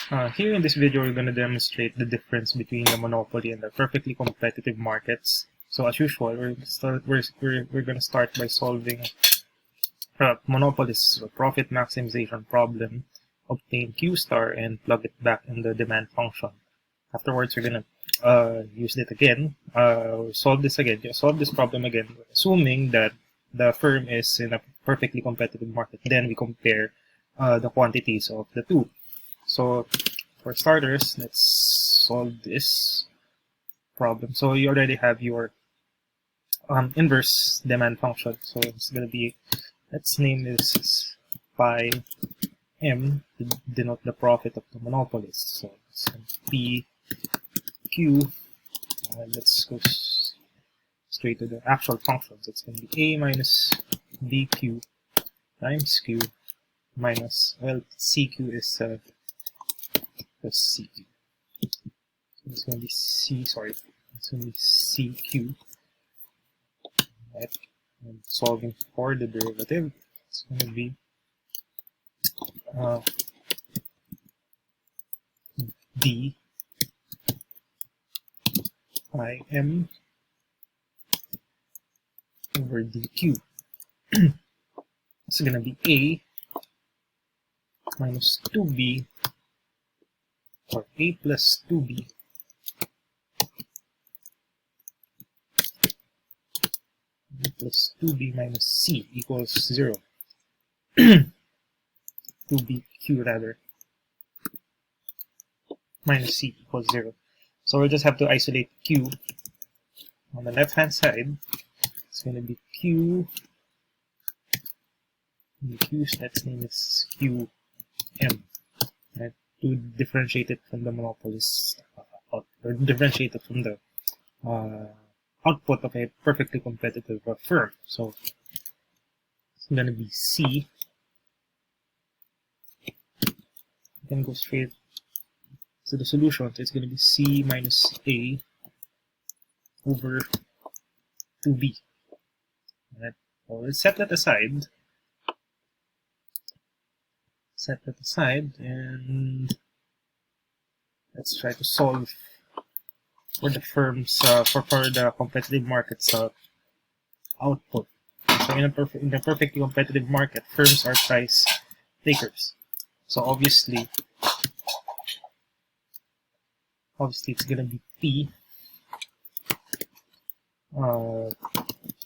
Here in this video, we're going to demonstrate the difference between the monopoly and the perfectly competitive markets. So as usual, we're going to start by solving Monopoly's profit maximization problem, obtain Q star, and plug it back in the demand function. Afterwards, we're going to use it again, solve this problem again, assuming that the firm is in a perfectly competitive market. Then we compare the quantities of the two. So for starters, let's solve this problem. So you already have your inverse demand function. So it's going to be, let's name this phi m to denote the profit of the monopolies. So it's going to be Q. Let's go straight to the actual functions. It's going to be A minus BQ times Q minus, well, CQ is CQ. It's going to be it's going to be CQ. Right? And solving for the derivative, it's going to be D I M over DQ. It's going to be A minus 2B, or A plus 2B plus 2B minus C equals 0. 2BQ rather minus C equals 0. So we'll just have to isolate Q. On the left hand side, it's going to be Q. Let's name this QM. Right? To differentiate it from the monopolies, or differentiate it from the output of a perfectly competitive firm. So it's going to be C. You can go straight to the solution. So it's going to be C minus A over 2B. Right? So let's set that aside. And let's try to solve for the firms for the competitive markets output. So in a perfectly competitive market, firms are price takers. So obviously it's gonna be P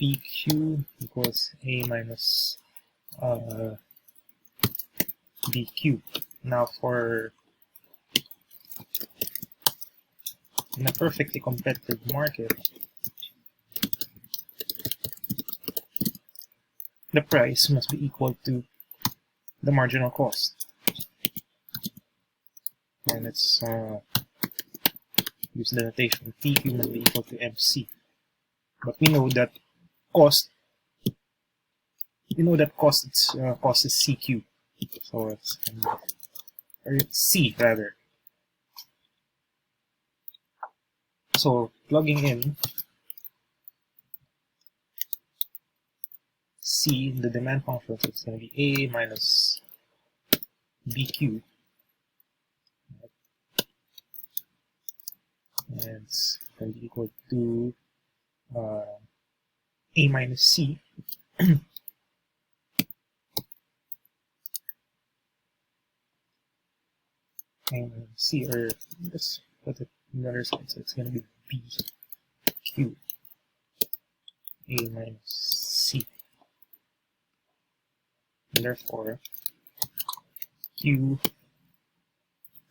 PQ equals A minus BQ. Now for in a perfectly competitive market, the price must be equal to the marginal cost. And let's use the notation PQ must be equal to MC. But we know that cost is CQ. So it's C rather. So plugging in C in the demand function, so it's going to be A minus BQ. And it's going to be equal to A minus C. And C, or let's put it on the other side, so it's going to be BQ A minus C. And therefore, Q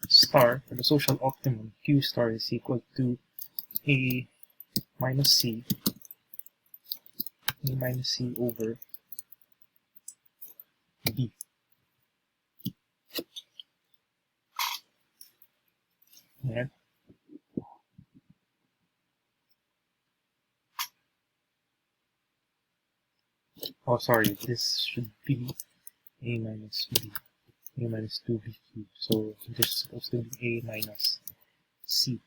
star, for the social optimum, Q star is equal to A minus C over B. Yeah. Oh, sorry, this should be A minus B, A minus 2BQ. So this is supposed to be A minus C.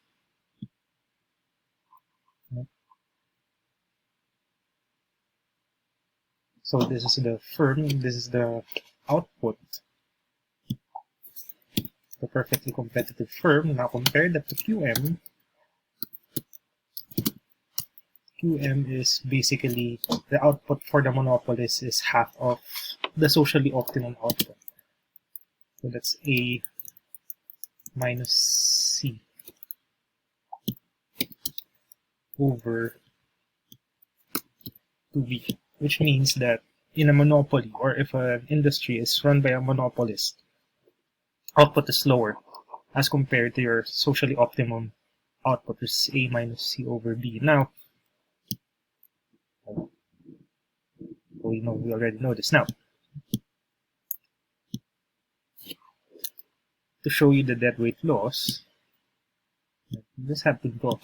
Yeah. So this is the firm, this is the output. the perfectly competitive firm. Now compare that to QM. QM is basically the output for the monopolies is half of the socially optimum output. So that's A minus C over 2B, which means that in a monopoly, or if an industry is run by a monopolist, output is lower as compared to your socially optimum output, which is A minus C over B. Now, we already know this. Now, to show you the deadweight loss, just have to draw.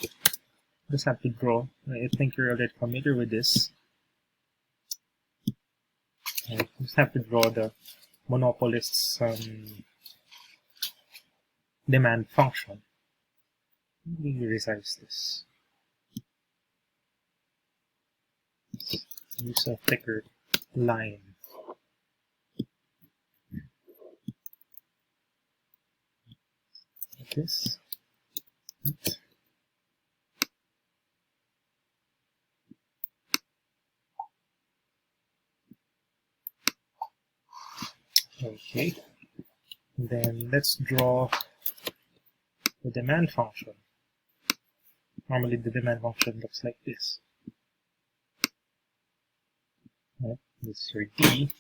I think you're already familiar with this. Just have to draw the monopolist's demand function. Let me resize this. Use a thicker line. Like this. Okay, then let's draw the demand function. Normally the demand function looks like this. Right. This is your D,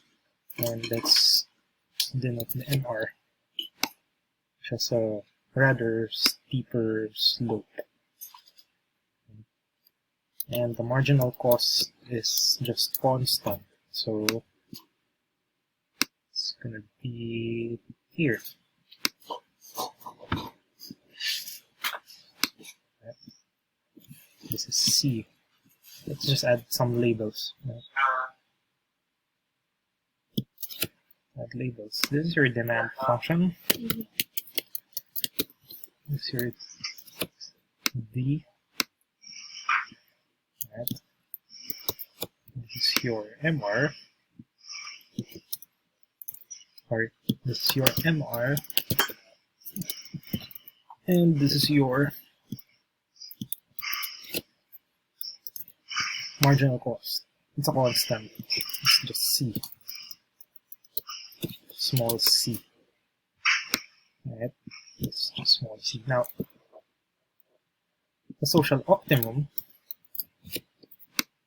and let's denote the MR, which has a rather steeper slope. And the marginal cost is just constant, so it's gonna be here. This is C. Let's just add some labels. Add labels. This is your demand function. This is your D. Right. This is your MR. Sorry, this is your MR. And this is your marginal cost. It's a constant. It's just C. Small c. Alright, it's just small c. Now, the social optimum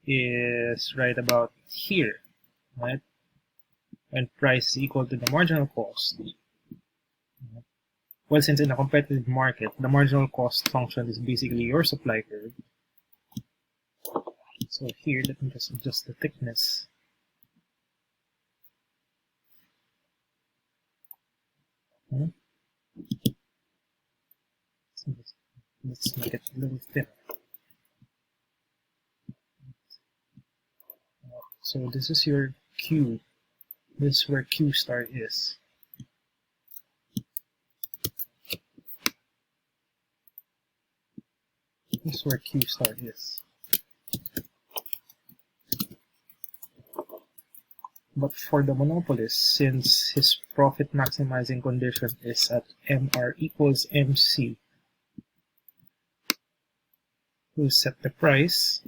is right about here, right? When price is equal to the marginal cost. Well, since in a competitive market, the marginal cost function is basically your supply curve. So here, let me just adjust the thickness. So let's make it a little thinner. So this is your Q. This is where Q star is. This is where Q star is. But for the monopolist, since his profit maximizing condition is at MR equals MC, we'll set the price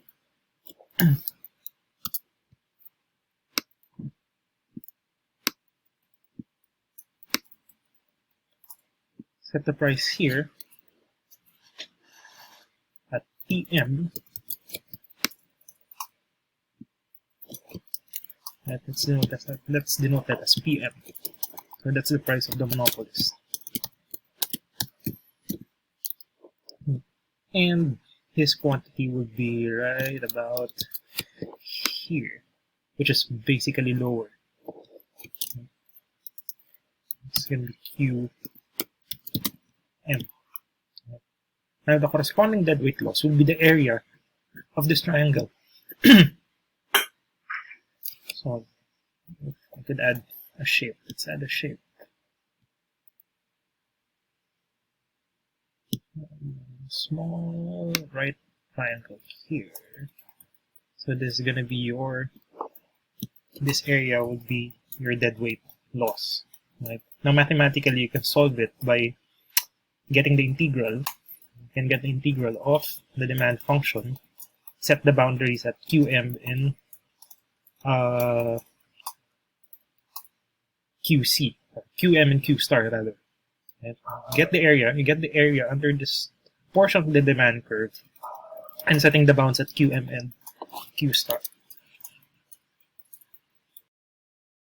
here at PM. Let's denote that as PM. So that's the price of the monopolist. And his quantity would be right about here, which is basically lower. It's going to be QM. Now the corresponding deadweight loss will be the area of this triangle. So I could add a shape. Let's add a shape. Small right triangle here. So this is gonna be this area would be your deadweight loss, right? Now, mathematically, you can solve it by getting the integral. You can get the integral of the demand function, set the boundaries at qm in qc, qm and q star rather. And get the area. You get the area under this portion of the demand curve, and setting the bounds at qm and q star.